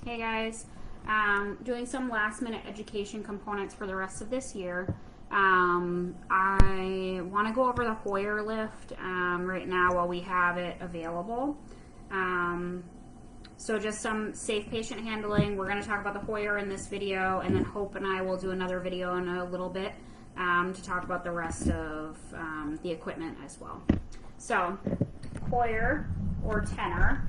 Hey guys, doing some last minute education components for the rest of this year. I want to go over the Hoyer lift right now while we have it available. So just some safe patient handling. We're going to talk about the Hoyer in this video, and then Hope and I will do another video in a little bit to talk about the rest of the equipment as well. So Hoyer or Tenor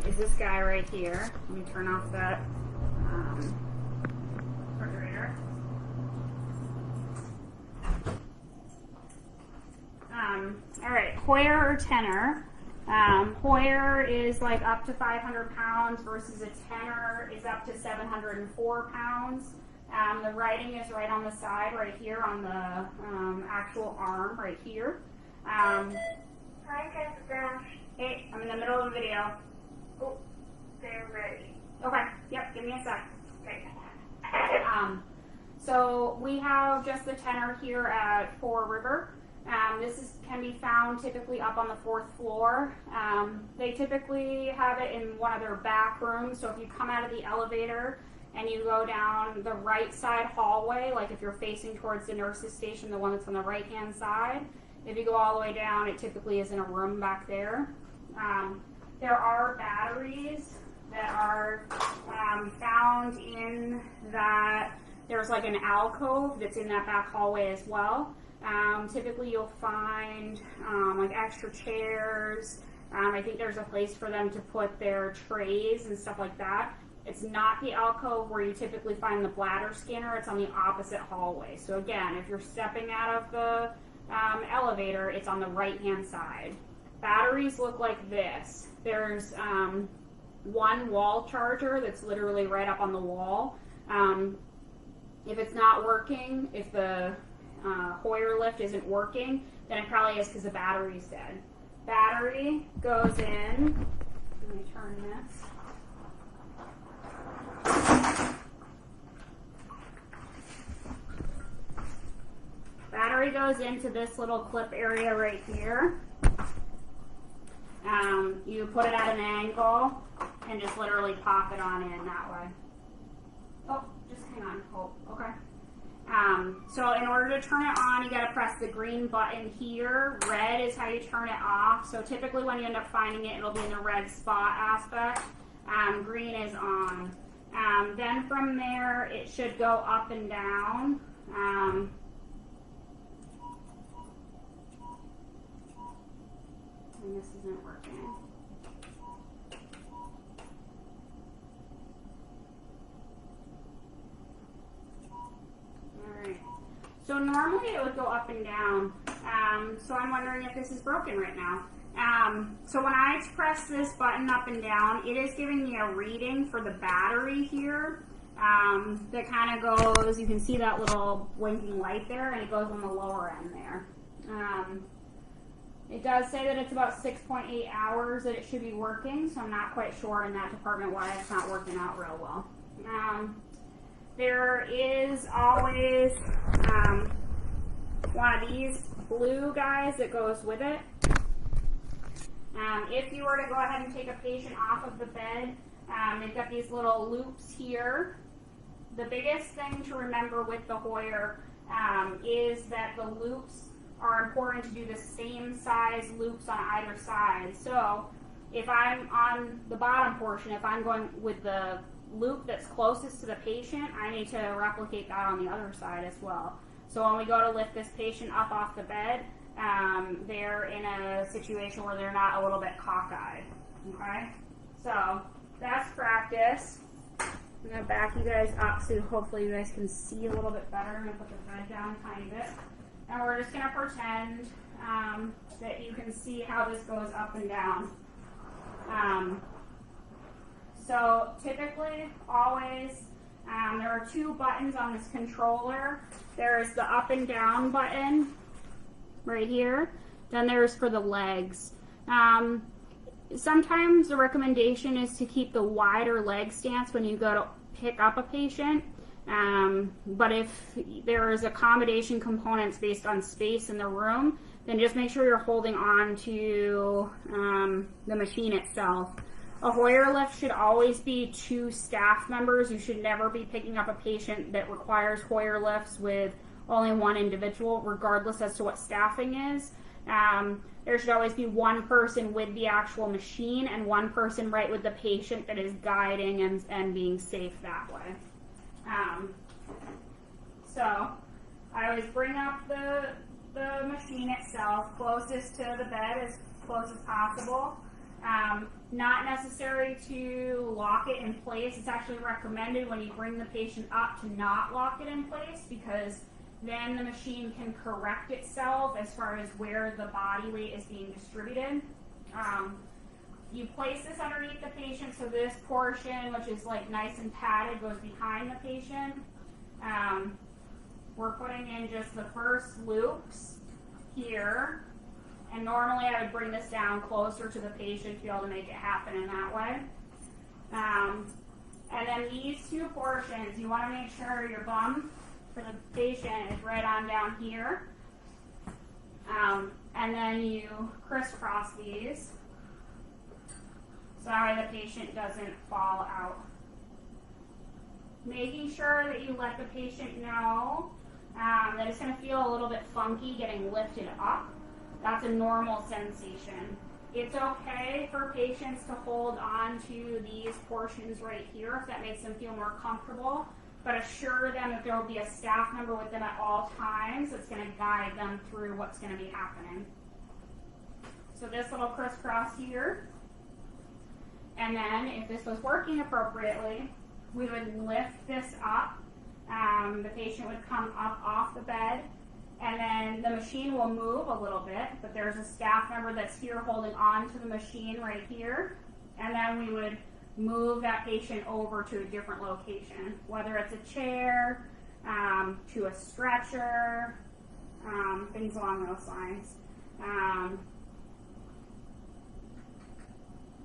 is this guy right here. Let me turn off that refrigerator. All right, Hoyer or Tenor. Hoyer is like up to 500 pounds versus a Tenor is up to 704 pounds. The writing is right on the side, right here on the actual arm, right here. Hi, Jessica. Hey, I'm in the middle of the video. Oh, they're ready. Okay, yep, give me a sec. Okay. So we have just the Tenor here at Fore River. This can be found typically up on the 4th floor. They typically have it in one of their back rooms. So if you come out of the elevator and you go down the right side hallway, like if you're facing towards the nurse's station, the one that's on the right hand side, if you go all the way down, it typically is in a room back there. There are batteries that are found in that. There's like an alcove that's in that back hallway as well. Typically you'll find like extra chairs. I think there's a place for them to put their trays and stuff like that. It's not the alcove where you typically find the bladder scanner. It's on the opposite hallway. So again, if you're stepping out of the elevator, it's on the right hand side. Batteries look like this. There's one wall charger that's literally right up on the wall. If it's not working, if the Hoyer lift isn't working, then it probably is because the battery's dead. Battery goes in. Let me turn this. Battery goes into this little clip area right here. You put it at an angle and just literally pop it on in that way. Oh, just hang on, Hope. Okay. So in order to turn it on, you got to press the green button here. Red is how you turn it off. So typically when you end up finding it, it'll be in the red spot aspect. Green is on. Then from there, it should go up and down. And this isn't working. Alright. So normally it would go up and down. So I'm wondering if this is broken right now. So when I press this button up and down, it is giving me a reading for the battery here. That kind of goes, you can see that little blinking light there, and it goes on the lower end there. It does say that it's about 6.8 hours that it should be working, so I'm not quite sure in that department why it's not working out real well. There is always one of these blue guys that goes with it. If you were to go ahead and take a patient off of the bed, they've got these little loops here. The biggest thing to remember with the Hoyer is that the loops are important to do the same size loops on either side. So if I'm on the bottom portion, if I'm going with the loop that's closest to the patient, I need to replicate that on the other side as well. So when we go to lift this patient up off the bed, they're in a situation where they're not a little bit cockeyed. Okay? So that's practice. I'm going to back you guys up so hopefully you guys can see a little bit better. I'm going to put the bed down a tiny bit. And we're just going to pretend that you can see how this goes up and down. So typically, always, there are two buttons on this controller. There's the up and down button right here. Then there's for the legs. Sometimes the recommendation is to keep the wider leg stance when you go to pick up a patient. But if there is accommodation components based on space in the room, then just make sure you're holding on to the machine itself. A Hoyer lift should always be 2 staff members. You should never be picking up a patient that requires Hoyer lifts with only 1 individual, regardless as to what staffing is. There should always be 1 person with the actual machine and 1 person right with the patient that is guiding and being safe that way. So I always bring up the machine itself closest to the bed, as close as possible. Not necessary to lock it in place. It's actually recommended when you bring the patient up to not lock it in place, because then the machine can correct itself as far as where the body weight is being distributed. You place this underneath the patient, so this portion, which is like nice and padded, goes behind the patient. We're putting in just the first loops here, and normally I would bring this down closer to the patient to be able to make it happen in that way. And then these 2 portions, you want to make sure your bum for the patient is right on down here. And then you crisscross these so that way the patient doesn't fall out. Making sure that you let the patient know that it's going to feel a little bit funky getting lifted up. That's a normal sensation. It's okay for patients to hold on to these portions right here if that makes them feel more comfortable, but assure them that there will be a staff member with them at all times that's going to guide them through what's going to be happening. So this little crisscross here, and then if this was working appropriately, we would lift this up. The patient would come up off the bed, and then the machine will move a little bit, but there's a staff member that's here holding on to the machine right here, and then we would move that patient over to a different location, whether it's a chair, to a stretcher, things along those lines.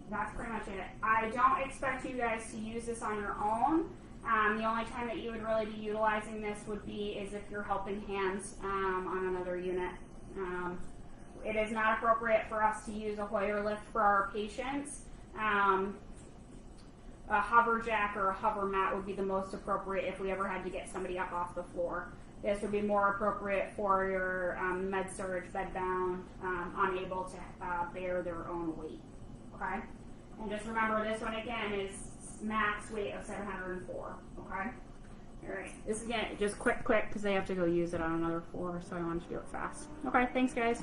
That's pretty much it. I don't expect you guys to use this on your own. The only time that you would really be utilizing this would be is if you're helping hands on another unit. It is not appropriate for us to use a Hoyer lift for our patients. A hover jack or a hover mat would be the most appropriate if we ever had to get somebody up off the floor. This would be more appropriate for your med-surg, bedbound, unable to bear their own weight. Okay? And just remember, this one again is max weight of 704. Okay? Alright. This again, just quick, because they have to go use it on another floor, so I wanted to do it fast. Okay, thanks guys.